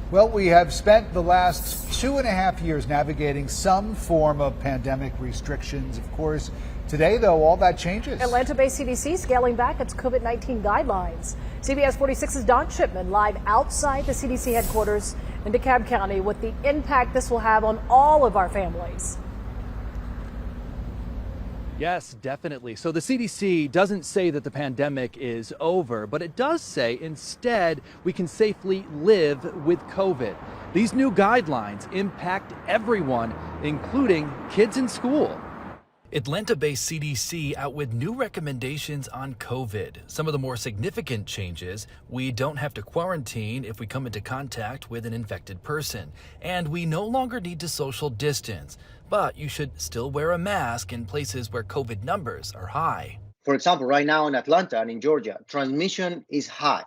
Well, we have spent the last 2.5 years navigating some form of pandemic restrictions. Of course, today, though, all that changes. Atlanta-based CDC scaling back its COVID-19 guidelines. CBS 46's Don Shipman live outside the CDC headquarters in DeKalb County with the impact this will have on all of our families. Yes, definitely. So the CDC doesn't say that the pandemic is over, but it does say instead we can safely live with COVID. These new guidelines impact everyone, including kids in school. Atlanta-based CDC out with new recommendations on COVID. Some of the more significant changes: we don't have to quarantine if we come into contact with an infected person, and we no longer need to social distance. But you should still wear a mask in places where COVID numbers are high. For example, right now in Atlanta and in Georgia, transmission is high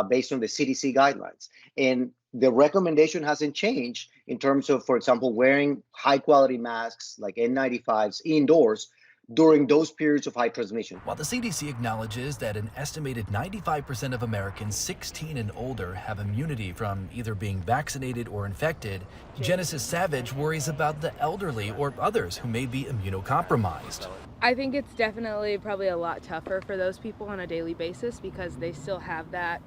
based on the CDC guidelines. And the recommendation hasn't changed in terms of, for example, wearing high quality masks like N95s indoors during those periods of high transmission. While the CDC acknowledges that an estimated 95% of Americans 16 and older have immunity from either being vaccinated or infected, Genesis Savage worries about the elderly or others who may be immunocompromised. I think it's definitely probably a lot tougher for those people on a daily basis because they still have that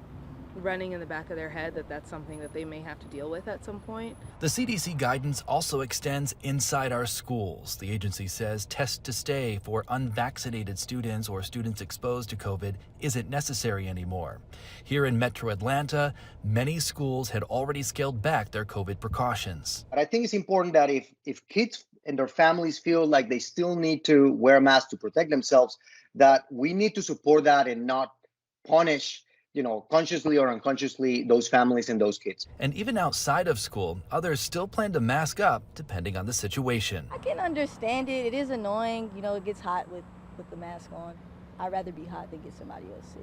running in the back of their head that's something that they may have to deal with at some point. The CDC guidance also extends inside our schools. The agency says test to stay for unvaccinated students or students exposed to COVID isn't necessary anymore. Here in Metro Atlanta, many schools had already scaled back their COVID precautions. But I think it's important that if kids and their families feel like they still need to wear a mask to protect themselves, that we need to support that and not punish consciously or unconsciously those families and those kids. And even outside of school, others still plan to mask up depending on the situation. I can understand it. It is annoying. It gets hot with the mask on. I'd rather be hot than get somebody else sick.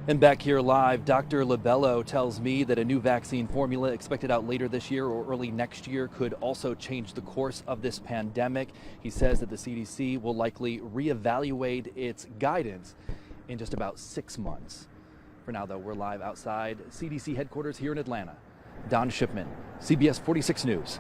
And back here live, Dr. Labello tells me that a new vaccine formula expected out later this year or early next year could also change the course of this pandemic. He says that the CDC will likely reevaluate its guidance in just about 6 months. For now, though, we're live outside CDC headquarters here in Atlanta. Don Shipman, CBS 46 News.